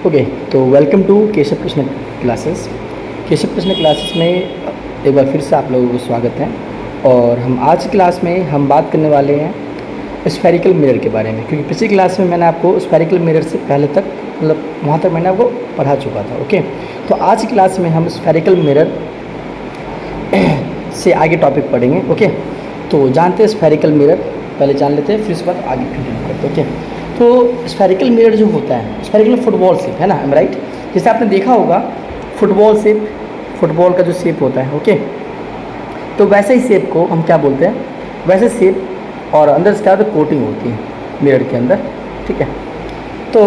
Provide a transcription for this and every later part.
Okay, तो welcome to Keshav Krishna classes. Keshav Krishna classes में एक बार फिर से आप लोगों को स्वागत है। और हम आज की क्लास में हम बात करने वाले हैं स्फेरिकल मिरर के बारे में, क्योंकि पिछली क्लास में मैंने आपको स्फेरिकल मिरर से पहले तक मतलब वहाँ तक मैंने आपको पढ़ा चुका था। ओके, तो आज की क्लास में हम स्फेरिकल मिरर से आगे टॉपिक पढ़ेंगे। ओके, तो जानते हैं स्फेरिकल मिरर, पहले जान लेते हैं, फिर उसके बाद आगे कंटिन्यू करते हैं। ओके, तो स्फेरिकल मिरर जो होता है, स्फेरिकल फुटबॉल शेप है ना, एम राइट। जैसे आपने देखा होगा फुटबॉल शेप, फुटबॉल का जो शेप होता है, ओके, तो वैसे ही शेप को हम क्या बोलते हैं, वैसे शेप, और अंदर से क्या होता है, कोटिंग होती है मिरर के अंदर। ठीक है, तो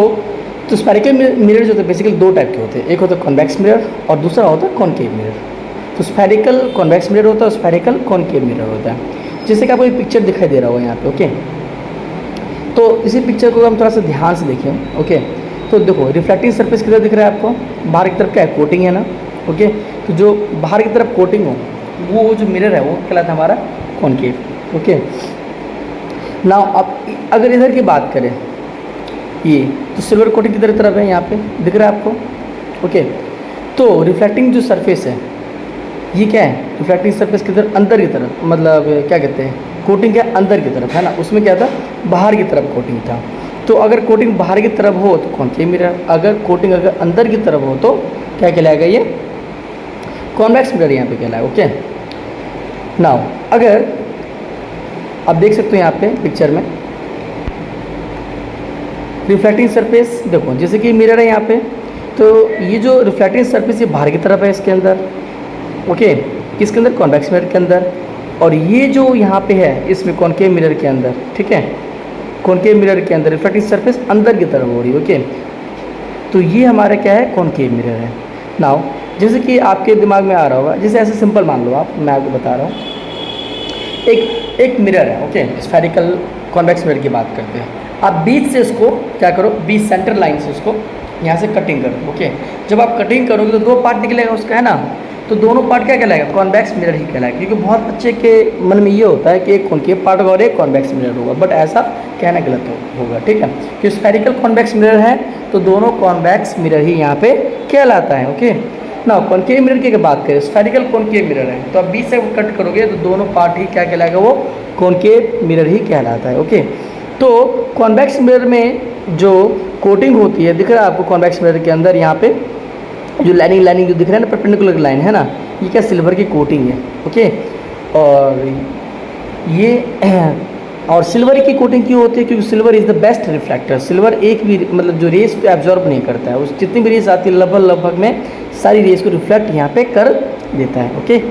स्फेरिकल मिरर जो होते हैं बेसिकली दो टाइप के होते हैं, एक होता है कॉन्वेक्स मिरर और दूसरा होता है कॉनकेव मिरर। तो स्फेरिकल कॉन्वेक्स मिरर होता है, स्फेरिकल कॉनकेव मिरर होता है। जैसे कि आपको एक पिक्चर दिखाई दे रहा होगा यहाँ पे। ओके, तो इसी पिक्चर को हम थोड़ा सा ध्यान से देखें। ओके, तो देखो रिफ्लेक्टिंग सरफेस किधर दिख रहा है आपको, बाहर की तरफ क्या है, कोटिंग है ना। ओके, तो जो बाहर की तरफ कोटिंग हो वो जो मिरर है वो कहलाता है हमारा कॉनकेव। ओके, नाउ अब अगर इधर की बात करें, ये तो सिल्वर कोटिंग किधर तरफ है, यहाँ पे दिख रहा है आपको। ओके, तो रिफ्लेक्टिंग जो सरफेस है ये क्या है, रिफ्लेक्टिंग सरफेस किधर, अंदर की तरफ, मतलब क्या कहते हैं, कोटिंग के अंदर की तरफ है ना। उसमें क्या था, बाहर की तरफ कोटिंग था। तो अगर कोटिंग बाहर की तरफ हो तो कॉनकेव मिरर, अगर कोटिंग अगर अंदर की तरफ हो तो क्या कहलाएगा, ये कॉन्वेक्स मिरर यहाँ पे कहलाएगा। ओके, नाउ अगर आप देख सकते हो यहाँ पे पिक्चर में रिफ्लेक्टिंग सरफेस, देखो जैसे कि मिरर है यहाँ पे, तो ये जो रिफ्लेक्टिंग सरफेस ये बाहर की तरफ है इसके अंदर। ओके, किसके अंदर, कॉन्वेक्स मिरर के अंदर। और ये जो यहाँ पे है इसमें कॉनकेव मिरर के अंदर, ठीक है, कॉनकेव मिरर के अंदर रिफ्लेक्टिंग सरफेस अंदर की तरफ हो रही है। ओके, तो ये हमारा क्या है, कॉनकेव मिरर है। नाउ जैसे कि आपके दिमाग में आ रहा होगा, जैसे ऐसे सिंपल मान लो आप, मैं आपको बता रहा हूँ, एक मिरर है। ओके, स्फेरिकल कॉन्वेक्स मिरर की बात करते हैं। आप बीच से इसको क्या करो, बीच सेंटर लाइन से उसको यहाँ से कटिंग करो। ओके, जब आप कटिंग करोगे तो दो पार्ट निकलेगा उसका, है ना। तो दोनों पार्ट क्या कहलाएगा, कॉन्वेक्स मिरर ही कहलाएगा, क्योंकि बहुत बच्चे के मन में ये होता है कि एक कॉनकेव पार्ट होगा और एक कॉन्वेक्स मिरर होगा, बट ऐसा कहना गलत होगा। ठीक है, कि स्फेरिकल कॉन्वेक्स मिरर है तो दोनों कॉन्वेक्स मिरर ही यहाँ पे कहलाता है। ओके, ना कॉनकेव मिरर की बात करें, स्फेरिकल कॉनकेव मिरर है, तो आप बीच से कट करोगे तो दोनों पार्ट ही क्या कहलाएगा, वो कॉनकेव मिरर ही कहलाता है। ओके, तो कॉन्वेक्स मिरर में जो कोटिंग होती है, दिख रहा है आपको कॉन्वेक्स मिरर के अंदर यहाँ पे जो लाइनिंग जो दिख रहा है ना, परपेंडिकुलर लाइन है ना, ये क्या सिल्वर की कोटिंग है। ओके, और ये और सिल्वर की कोटिंग क्यों होती है, क्योंकि silver is the best reflector. Silver एक भी मतलब जो रेस को एब्जॉर्ब नहीं करता है, उस जितनी भी रेस आती है लगभग में सारी रेस को रिफ्लेक्ट यहाँ पे कर देता है। ओके,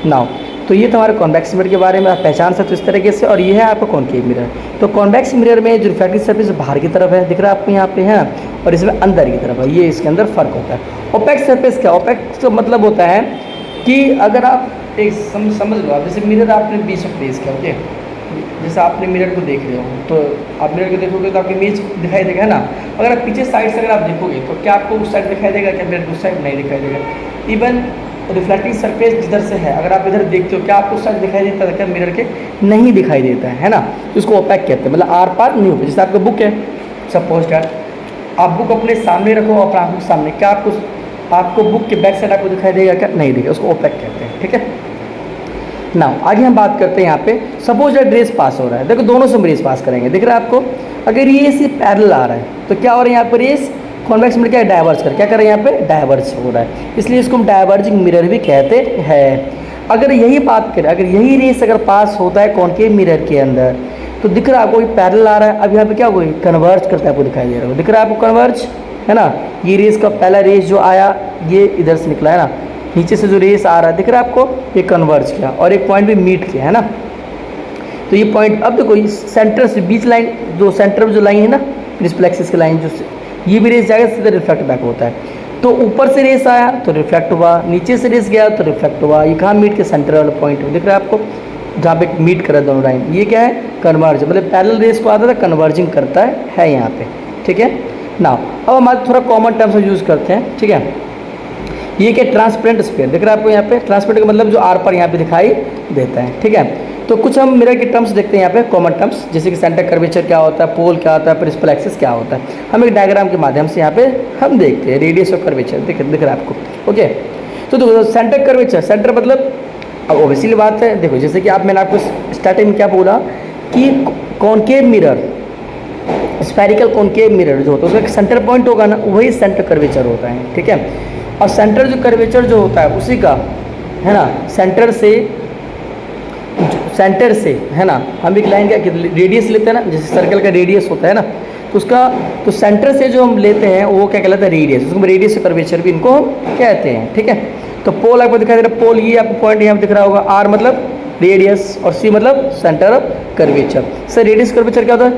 नाउ तो ये तुम्हारे कॉन्वेक्स मिरर के बारे में आप पहचान सकते हो इस तरीके से। और ये है आपका कॉनकेव मिरर। तो कॉन्वेक्स मिरर में जो रिफ्लेक्टिव सरफेस बाहर की तरफ है, दिख रहा है आपको यहाँ पे, है, और इसमें अंदर की तरफ है, ये इसके अंदर फ़र्क होता है। ओपेक सरफेस क्या, ओपेक का मतलब होता है कि अगर आप एक समझ लो, आप जैसे मिरर आपने बीच में प्लेस किया। ओके, जैसे आपने मिरर को देख रहे हो तो आप मिरर को देखोगे तो आपकी इमेज दिखाई देगा, है ना। अगर आप पीछे साइड से अगर आप देखोगे तो क्या आपको उस साइड दिखाई देगा, क्या मिरर उस साइड नहीं दिखाई देगा। इवन रिफ्लेक्टिंग सरफेस जिधर से है, अगर आप इधर देखते हो क्या आपको उस साइड दिखाई देता है, क्या मिरर के नहीं दिखाई देता है ना। तो उसको ओपेक कहते हैं, मतलब आर पार नहीं होता। जैसे आपका बुक है, सपोज दैट आप बुक अपने सामने रखो, अपने आंखों के सामने, क्या आपको बुक के बैक साइड आपको दिखाई देगा, क्या नहीं देगा, उसको ओपेक कहते हैं। ठीक है, ना आगे हम बात करते हैं यहाँ पे, सपोज दैट रेस पास हो रहा है, देखो दोनों से हम रेस पास करेंगे, दिख रहा है आपको। अगर ये इसी पैरेलल आ रहा है तो क्या हो रहा है, यहाँ पर रेस कॉन्वेक्स मिरर क्या डाइवर्ज कर, क्या कर रहे हैं, यहाँ पे डाइवर्ज हो रहा है, इसलिए इसको हम डाइवर्जिंग मिरर भी कहते हैं। अगर यही बात करें, अगर यही रेस अगर पास होता है कॉनकेव मिरर के अंदर, तो दिख रहा है आपको पैरेलल आ रहा है, अब यहाँ पे क्या कोई कन्वर्ज करता है, आपको दिखाई दे रहा है, दिख रहा है आपको कन्वर्ज, है ना। ये रेस का पहला रेस जो आया ये इधर से निकला, है ना, नीचे से जो रेस आ रहा है दिख रहा है आपको, ये कन्वर्ज किया और एक पॉइंट भी मीट किया, है ना। तो ये पॉइंट, अब देखो सेंटर से बीच लाइन, जो सेंटर में जो लाइन है ना, प्लेक्सिस की लाइन, जो ये भी रेस जाएगा सीधा रिफ्लेक्ट बैक होता है। तो ऊपर से रेस आया तो रिफ्लेक्ट हुआ, नीचे से रेस गया तो रिफ्लेक्ट हुआ। ये कहाँ मीट के, सेंटर वाला पॉइंट दिख रहा है आपको, जहाँ पे मीट कर दोनों लाइन, ये क्या है, कन्वर्ज, मतलब पैरेलल रेस को आता था कन्वर्जिंग करता है यहाँ पे। ठीक है, ना अब हम आज थोड़ा कॉमन टर्म्स यूज़ करते हैं। ठीक है, ये क्या, ट्रांसपेरेंट स्फीयर दिख रहा है आपको यहाँ पे, ट्रांसपेरेंट का मतलब जो आर पर यहाँ पे दिखाई देता है। ठीक है, तो कुछ हम मिरर के टर्म्स देखते हैं यहाँ पे, कॉमन टर्म्स, जैसे कि सेंटर कर्वेचर क्या होता है, पोल क्या होता है, प्रिंसिपल एक्सिस क्या होता है, हम एक डायग्राम के माध्यम से यहाँ पे हम देखते हैं। रेडियस ऑफ कर्वेचर दिख रहा है आपको। ओके, तो देखो सेंटर कर्वेचर, सेंटर मतलब अब ओबियसली बात है, देखो जैसे कि मैंने आपको स्टार्टिंग में क्या बोला कि concave mirror, spherical concave mirror जो होता है उसका सेंटर पॉइंट होगा ना, वही सेंटर कर्वेचर होता है, ठीक है। और सेंटर जो कर्वेचर जो होता है उसी का है ना, सेंटर से है ना, हम एक लाइन का रेडियस लेते हैं ना, जैसे सर्कल का रेडियस होता है ना, तो उसका तो सेंटर से जो हम लेते हैं वो क्या कहलाता है, रेडियस, उसको रेडियस कर्वेचर भी इनको हम कहते हैं, ठीक है। तो पोल आपको दिखाई दे रहा है, पोल ये आपको पॉइंट यहाँ पे दिख रहा होगा, आर मतलब रेडियस और सी मतलब centre of curvature. Sir radius curvature क्या होता है,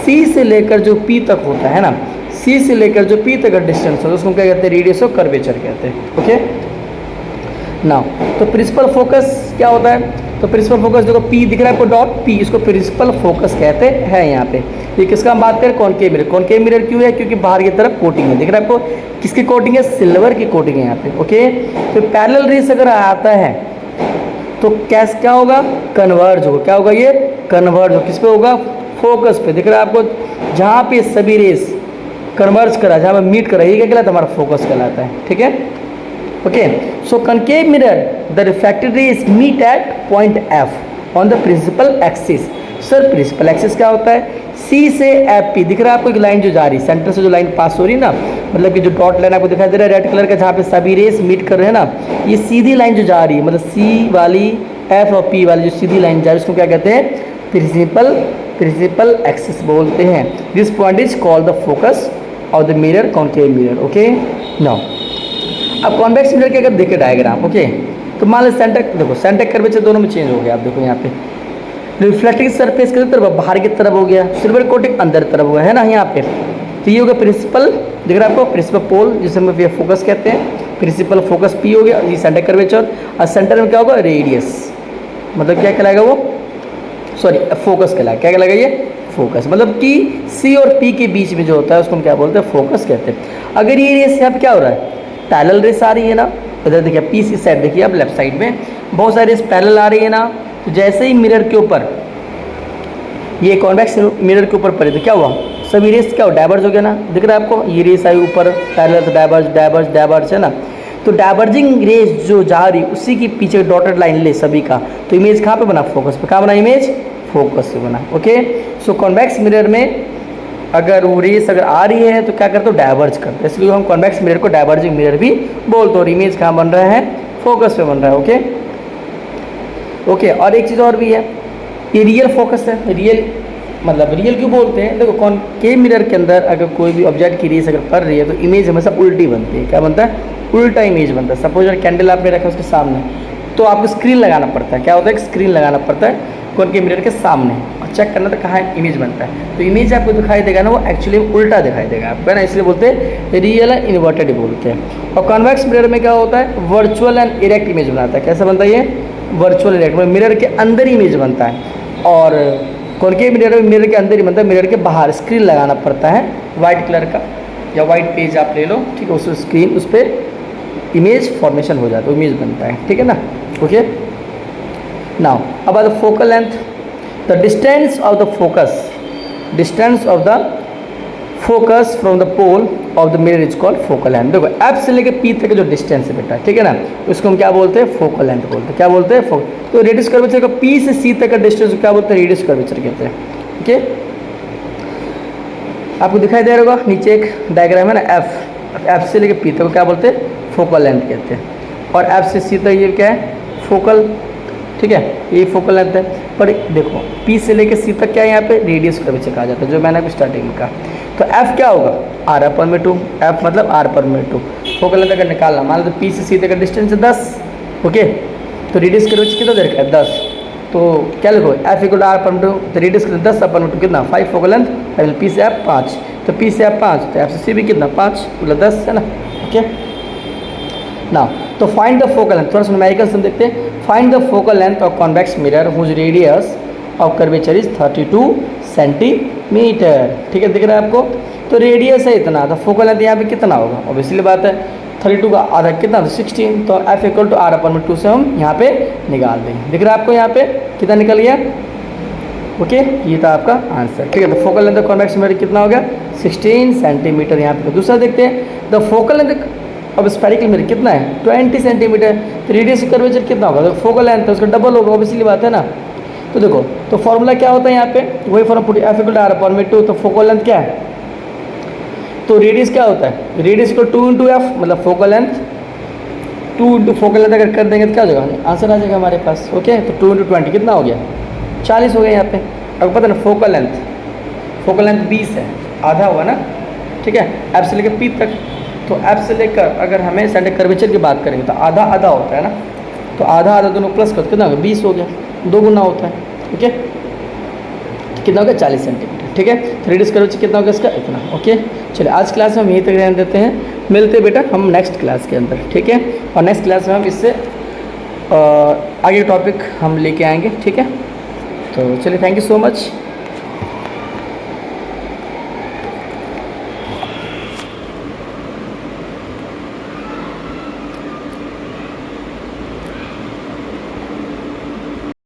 सी से लेकर जो पी तक होता है ना, सी से लेकर जो पी तक का डिस्टेंस होता है उसको क्या कहते हैं, रेडियस ऑफ कर्वेचर कहते हैं। ओके नाउ, तो प्रिंसिपल फोकस क्या होता है, तो प्रिंसिपल फोकस देखो पी दिख रहा है आपको डॉट पी, इसको प्रिंसिपल फोकस कहते हैं यहाँ पे। ये किसका हम बात करें, कॉनकेव मिरर। कॉनकेव मिरर क्यों है, क्योंकि बाहर की तरफ कोटिंग है, दिख रहा है आपको, किसकी कोटिंग है, सिल्वर की कोटिंग है यहाँ पे। ओके, तो पैरेलल रेस अगर आता है तो कैस क्या होगा, कन्वर्ज होगा, क्या होगा, ये कन्वर्ज होगा, किस पे होगा, फोकस पे। दिख रहा है आपको, जहाँ पे सभी रेस कन्वर्ज करा, जहाँ पे मीट करा, ये क्या कहलाता है, हमारा फोकस कहलाता है, ठीक है। Okay, so concave mirror the reflected rays meet at point F on the principal axis. Sir principal axis क्या होता है, सी से एफ पी, दिख रहा है आपको एक लाइन जो जा रही है, सेंटर से जो लाइन पास हो रही है ना, मतलब कि जो डॉट लाइन आपको दिखाई दे रहा है रेड कलर का, जहाँ पे सभी रेस मीट कर रहे हैं ना, ये सीधी लाइन जो जा रही है, मतलब सी वाली, एफ और पी वाली जो सीधी लाइन जा रही है, उसको क्या कहते हैं, प्रिंसिपल एक्सिस बोलते हैं। This point is called the focus of the mirror, concave mirror. Okay now, अब कॉन्वेक्स मिरर के अगर देखे डायग्राम, ओके, तो मान लो सेंटर, देखो सेंटर कर्वेचर दोनों में चेंज हो गया। आप देखो यहाँ पे रिफ्लेक्टिंग सरफेस की तरफ बाहर की तरफ हो गया, सिल्वर कोटिंग अंदर तरफ हुआ है ना यहाँ पे, तो ये हो गया प्रिंसिपल, दिख रहा है आपको, प्रिंसिपल पोल जिसे हम फोकस कहते हैं, प्रिंसिपल फोकस पी हो गया, ये सेंटर कर्वेचर, और सेंटर में क्या होगा, रेडियस, मतलब क्या कहलाएगा वो, सॉरी फोकस कहलाएगा, क्या कहलाएगा ये, फोकस, मतलब कि सी और पी के बीच में जो होता है उसको हम क्या बोलते हैं, फोकस कहते हैं। अगर ये रेस यहाँ पे क्या हो रहा है, पैरेलल रेस आ रही है ना, इधर देखिए पी सी साइड देखिए आप लेफ्ट साइड में बहुत सारी रेस पैरेलल आ रही है ना, तो जैसे ही मिरर के ऊपर ये कॉन्वेक्स मिरर के ऊपर पड़े तो क्या हुआ, सभी रेस क्या हो, डाइवर्ज हो गया ना, दिख रहा है आपको, ये रेस आई ऊपर पैरेलल, तो डाइवर्ज है ना, तो डाइवर्जिंग रेस जो जा रही उसी की पीछे डॉटेड लाइन ले सभी का, तो इमेज कहाँ पे बना, फोकस पे। कहाँ बना इमेज, फोकस पे बना। ओके, सो कॉन्वेक्स मिरर में अगर वो रेस अगर आ रही है तो क्या करते हो, डाइवर्ज करते हैं, इसलिए हम कॉन्वेक्स मिरर को डाइवर्जिंग मिरर भी बोलते हैं। और इमेज कहाँ बन रहा है, फोकस पे बन रहा है। ओके ओके, और एक चीज़ और भी है, ये रियल फोकस है। रियल मतलब रियल क्यों बोलते हैं, देखो कॉनकेव मिरर के अंदर अगर कोई भी ऑब्जेक्ट की रेस अगर पड़ रही है तो इमेज हमेशा उल्टी बनती है। क्या बनता है, उल्टा इमेज बनता है। सपोज अगर कैंडल आपने रखा उसके सामने, तो आपको स्क्रीन लगाना पड़ता है, क्या होता है, स्क्रीन लगाना पड़ता है कॉनकेव मिरर के सामने, और चेक करना तो कहाँ इमेज बनता है, तो इमेज आपको दिखाई देगा ना, वो एक्चुअली उल्टा दिखाई देगा आपको, है ना, इसलिए बोलते हैं रियल एंड इन्वर्टेड बोलते हैं। और कॉन्वेक्स मिरर में क्या होता है, वर्चुअल एंड इरेक्ट इमेज बनाता है। कैसा बनता है ये, वर्चुअल इरेक्ट, मतलब मिरर के अंदर इमेज बनता है, और कॉनकेव मिरर में मिरर के अंदर ही बनता है, मिरर के बाहर स्क्रीन लगाना पड़ता है वाइट कलर का, या वाइट पेज आप ले लो, ठीक है, उस स्क्रीन उस पर इमेज फॉर्मेशन हो जाता है, इमेज बनता है, ठीक है ना। Okay, now about the focal length, the distance of the focus from the pole of the mirror is called focal length. देखो एफ से लेकर पी तक जो डिस्टेंस है बेटा, ठीक है ना, उसको हम क्या बोलते हैं, फोकल लेंथ बोलते हैं। क्या बोलते हैं, तो रेडियस कर्वेचर का पी से सी तक का डिस्टेंस क्या बोलते हैं, रेडियस कर्वेचर कहते हैं। ओके, आपको दिखाई दे रहा होगा नीचे एक डायग्राम है ना, एफ से लेकर पी तक क्या बोलते हैं, फोकल लेंथ कहते हैं। और एफ से सी तक ये क्या है, फोकल, ठीक है, ये फोकल लेंथ है। पर देखो पी से लेकर सी तक क्या है, यहाँ पे रेडियस कर्वेचर कहा जाता है, जो मैंने अभी स्टार्टिंग में कहा। तो एफ क्या होगा, आर अपन में 2, एफ मतलब आर पर में 2, फोकल लेंथ अगर निकालना, मान लो पी से सी तक का डिस्टेंस है 10, ओके, तो रेडियस कर्वेचर कितना देर का है, 10, तो क्या लिखो, एफ इक्वल आर पर 2, तो रेडियस कितना 10 अपन में 2 कितना 5 फोकल लेंथ, पी से एफ 5, तो पी से एफ 5, तो एफ से सी भी कितना 5 मतलब 10 है ना। ओके ना, तो फाइंड द फोकल लेंथ, थोड़ा सा न्यूमेरिकल हम देखते हैं। Find the focal length of convex mirror whose radius of curvature is 32 centimeter. ठीक है, दिख रहा है आपको। तो रेडियस है इतना, तो फोकल लेंथ यहाँ पे कितना होगा, ऑब्वियसली बात है 32 का आधा कितना, तो 16। तो F इक्वल टू R/2 से हम यहाँ पे निकाल देंगे। दिख रहा है आपको यहाँ पे कितना निकल गया। ओके, ये था आपका आंसर। ठीक है, तो फोकल लेंथ कॉन्वेक्स मिरर कितना हो गया, 16 सेंटीमीटर यहाँ पे। दूसरा देखते हैं, द फोकल लेंथ अब स्फेरिकल मिरर कितना है, 20 सेंटीमीटर। तो रेडियस कर्वेचर कितना होगा, तो फोकल लेंथ है उसका डबल होगा, ऑब्वियसली बात है ना। तो देखो, तो फॉर्मूला क्या होता है यहाँ पे, वही formula F equal to R/2। तो फोकल लेंथ क्या है, तो रेडियस क्या होता है, रेडियस को 2 इंटू एफ, मतलब focal length 2 into focal length अगर कर देंगे तो क्या हो जाएगा, आंसर आ जाएगा हमारे पास। ओके, तो 2 इंटू 20 कितना हो गया, 40 हो गया यहाँ पे। अब पता ना फोकल लेंथ 20 है, आधा हुआ ना। ठीक है, एफ से लेकर पी तक, तो एफ से लेकर अगर हमें सेंटर कर्वेचर की बात करेंगे तो आधा आधा होता है ना, तो आधा आधा दोनों प्लस कर कितना हो गया, 20 हो गया, 2 गुना होता है। ठीक है, कितना हो गया, 40 सेंटीमीटर। ठीक है, तो रेडियस कर्वेचर कितना होगा इसका, इतना। ओके, चलिए आज क्लास में हम यहीं तक ध्यान देते हैं, मिलते बेटा हम नेक्स्ट क्लास के अंदर। ठीक है, और नेक्स्ट क्लास में हम इससे आगे टॉपिक हम लेके आएंगे। ठीक है, तो चलिए, थैंक यू सो मच।